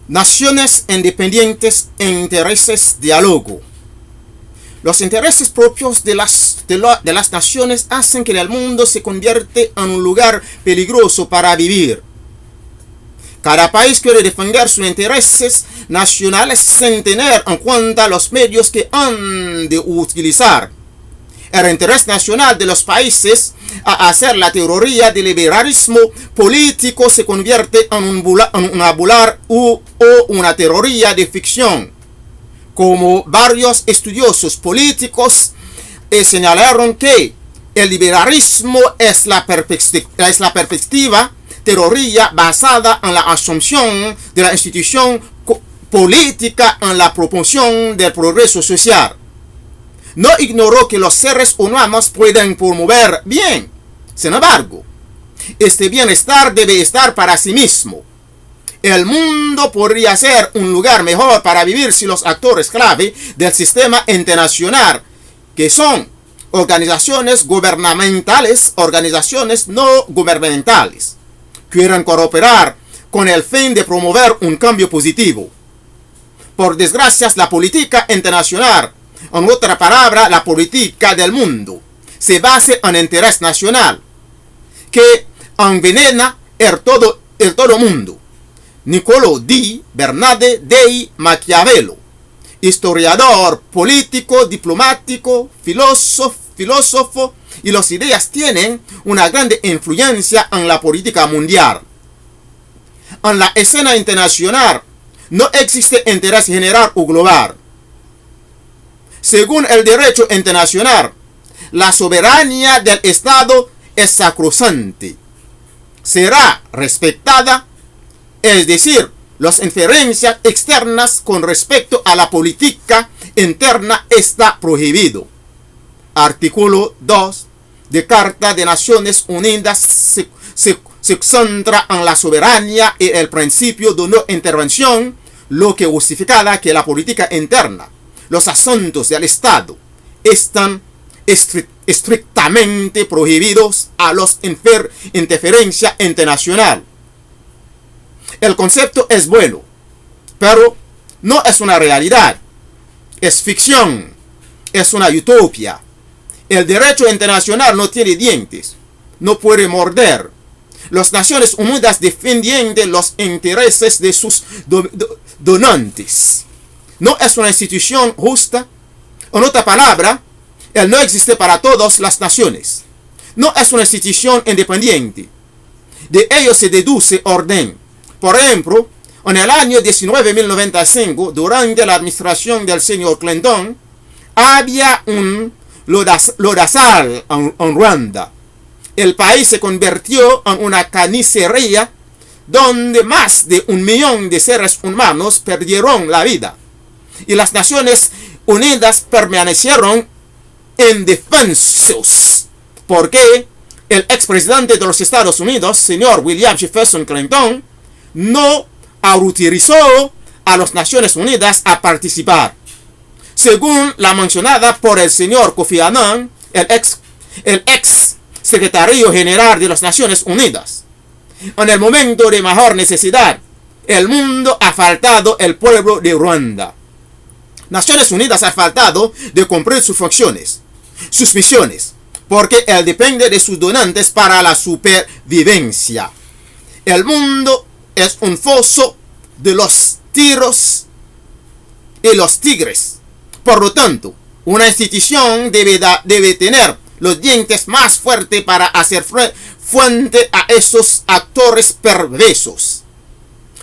Naciones independientes e intereses diálogo. Los intereses propios de las naciones hacen que el mundo se convierte en un lugar peligroso para vivir. Cada país quiere defender sus intereses nacionales sin tener en cuenta los medios que han de utilizar. El interés nacional de los países a hacer la teoría del liberalismo político se convierte en una bular o una teoría de ficción. Como varios estudiosos políticos señalaron que el liberalismo es la perspectiva teoría basada en la asunción de la institución política en la promoción del progreso social. No ignoró que los seres humanos pueden promover bien. Sin embargo, este bienestar debe estar para sí mismo. El mundo podría ser un lugar mejor para vivir si los actores clave del sistema internacional, que son organizaciones gubernamentales, organizaciones no gubernamentales, quieren cooperar con el fin de promover un cambio positivo. Por desgracia, la política internacional, en otra palabra, la política del mundo, se basa en interés nacional, que envenena el todo mundo. Niccolò di Bernardo dei Maquiavelo, historiador político, diplomático, filósofo, y las ideas tienen una gran influencia en la política mundial. En la escena internacional no existe interés general o global. Según el derecho internacional, la soberanía del Estado es sacrosante. Será respetada, es decir, las inferencias externas con respecto a la política interna está prohibido. Artículo 2 de Carta de Naciones Unidas se centra en la soberanía y el principio de no intervención, lo que justifica que la política interna, los asuntos del Estado, están estrictamente prohibidos a los interferencia internacional. El concepto es bueno, pero no es una realidad. Es ficción, es una utopía. El derecho internacional no tiene dientes, no puede morder. Las Naciones Unidas defienden los intereses de sus donantes. No es una institución justa. En otra palabra, él no existe para todas las naciones. No es una institución independiente. De ello se deduce orden. Por ejemplo, en el año 1995, durante la administración del señor Clinton, había un lodazal en Ruanda. El país se convirtió en una carnicería donde más de 1 millón de seres humanos perdieron la vida. Y las Naciones Unidas permanecieron indefensos, porque el expresidente de los Estados Unidos, señor William Jefferson Clinton, no autorizó a las Naciones Unidas a participar. Según la mencionada por el señor Kofi Annan, el ex secretario general de las Naciones Unidas, en el momento de mayor necesidad, el mundo ha faltado el pueblo de Ruanda. Naciones Unidas ha faltado de cumplir sus funciones, sus misiones, porque él depende de sus donantes para la supervivencia. El mundo es un foso de los tiros y los tigres. Por lo tanto, una institución debe tener los dientes más fuertes para hacer frente a esos actores perversos.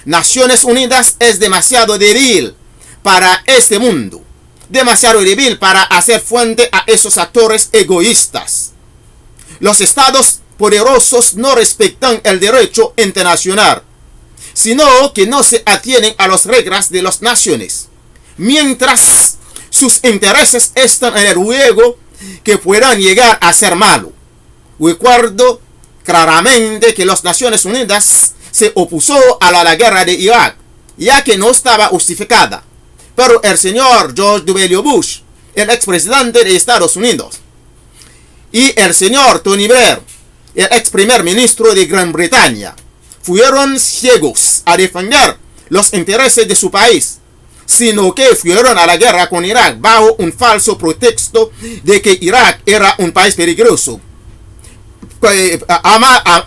Naciones Unidas es demasiado débil para este mundo, demasiado débil para hacer frente a esos actores egoístas. Los estados poderosos no respetan el derecho internacional, sino que no se atienen a las reglas de las naciones, mientras sus intereses están en el juego que puedan llegar a ser malo. Recuerdo claramente que las Naciones Unidas se opuso a la guerra de Irak, ya que no estaba justificada. Pero el señor George W. Bush, el expresidente de Estados Unidos, y el señor Tony Blair, el ex primer ministro de Gran Bretaña, fueron ciegos a defender los intereses de su país, sino que fueron a la guerra con Irak bajo un falso pretexto de que Irak era un país peligroso,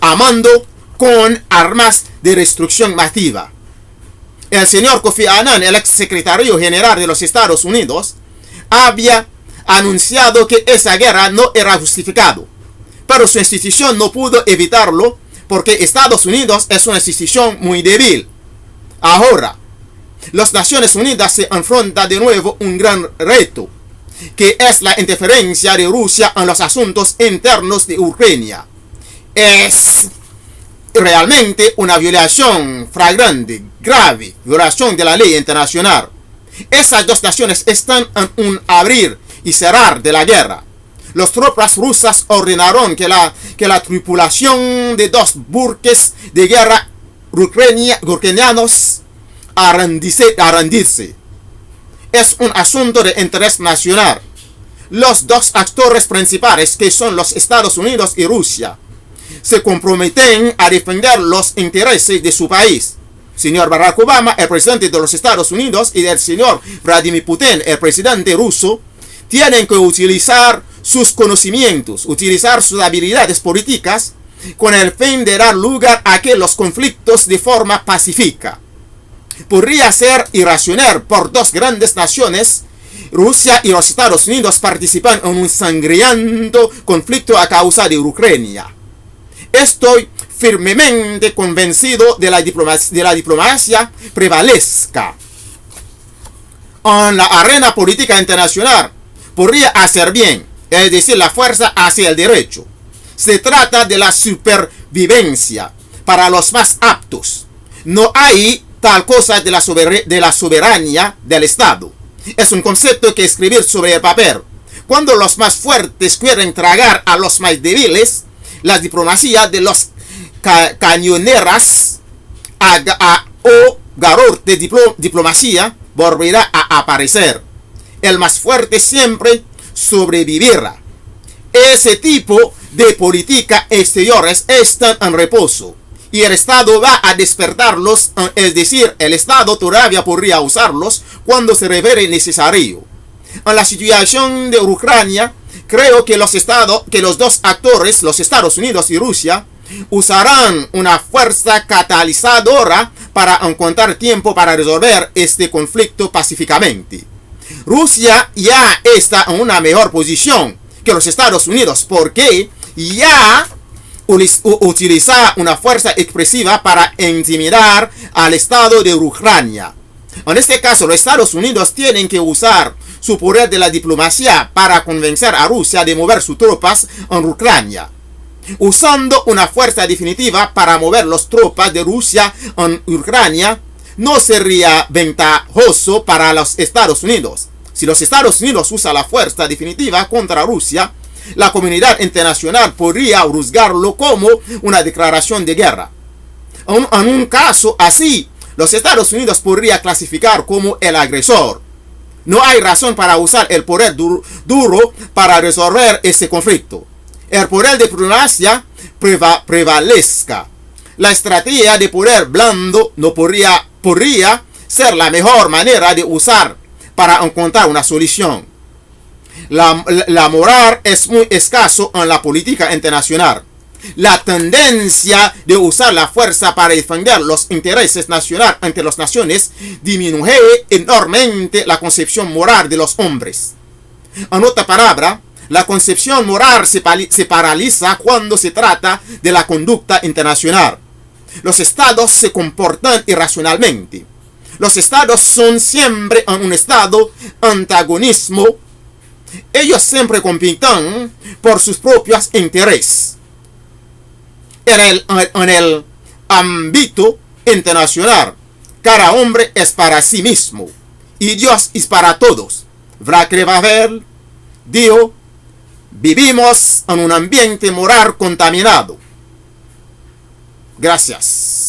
amando con armas de destrucción masiva. El señor Kofi Annan, el ex secretario general de los Estados Unidos, había anunciado que esa guerra no era justificada, pero su institución no pudo evitarlo porque Estados Unidos es una institución muy débil. Ahora, las Naciones Unidas se enfrentan de nuevo un gran reto, que es la interferencia de Rusia en los asuntos internos de Ucrania. Es realmente una violación flagrante, grave, violación de la ley internacional. Esas dos naciones están en un abrir y cerrar de la guerra. Las tropas rusas ordenaron que la tripulación de dos buques de guerra ucranianos a rendirse. Es un asunto de interés nacional. Los dos actores principales, que son los Estados Unidos y Rusia, se comprometen a defender los intereses de su país. Señor Barack Obama, el presidente de los Estados Unidos, y el señor Vladimir Putin, el presidente ruso, tienen que utilizar sus conocimientos, utilizar sus habilidades políticas con el fin de dar lugar a que los conflictos de forma pacífica. Podría ser irracional por dos grandes naciones, Rusia y los Estados Unidos, participan en un sangriento conflicto a causa de Ucrania. Estoy firmemente convencido de la diplomacia prevalezca en la arena política internacional. Podría hacer bien, es decir, la fuerza hacia el derecho. Se trata de la supervivencia para los más aptos. No hay tal cosa de la soberanía del Estado. Es un concepto que escribir sobre el papel. Cuando los más fuertes quieren tragar a los más débiles, la diplomacia de los cañoneras o garrote de diplomacia volverá a aparecer. El más fuerte siempre sobrevivirá. Ese tipo de política exteriores están en reposo y el Estado va a despertarlos, es decir, el Estado todavía podría usarlos cuando se revele necesario. En la situación de Ucrania, creo que los dos actores, los Estados Unidos y Rusia, usarán una fuerza catalizadora para encontrar tiempo para resolver este conflicto pacíficamente. Rusia ya está en una mejor posición que los Estados Unidos porque ya utiliza una fuerza expresiva para intimidar al Estado de Ucrania. En este caso, los Estados Unidos tienen que usar su poder de la diplomacia para convencer a Rusia de mover sus tropas en Ucrania. Usando una fuerza definitiva para mover las tropas de Rusia en Ucrania no sería ventajoso para los Estados Unidos. Si los Estados Unidos usan la fuerza definitiva contra Rusia, la comunidad internacional podría juzgarlo como una declaración de guerra. En un caso así, los Estados Unidos podría clasificar como el agresor. No hay razón para usar el poder duro para resolver este conflicto. El poder de diplomacia prevalezca. La estrategia de poder blando no podría ser la mejor manera de usar para encontrar una solución. La moral es muy escaso en la política internacional. La tendencia de usar la fuerza para defender los intereses nacionales entre las naciones disminuye enormemente la concepción moral de los hombres. En otra palabra, la concepción moral se paraliza cuando se trata de la conducta internacional. Los estados se comportan irracionalmente. Los estados son siempre en un estado antagonismo. Ellos siempre compiten por sus propios intereses. En el ámbito internacional, cada hombre es para sí mismo y Dios es para todos. Vrakrevavell dijo: vivimos en un ambiente moral contaminado. Gracias.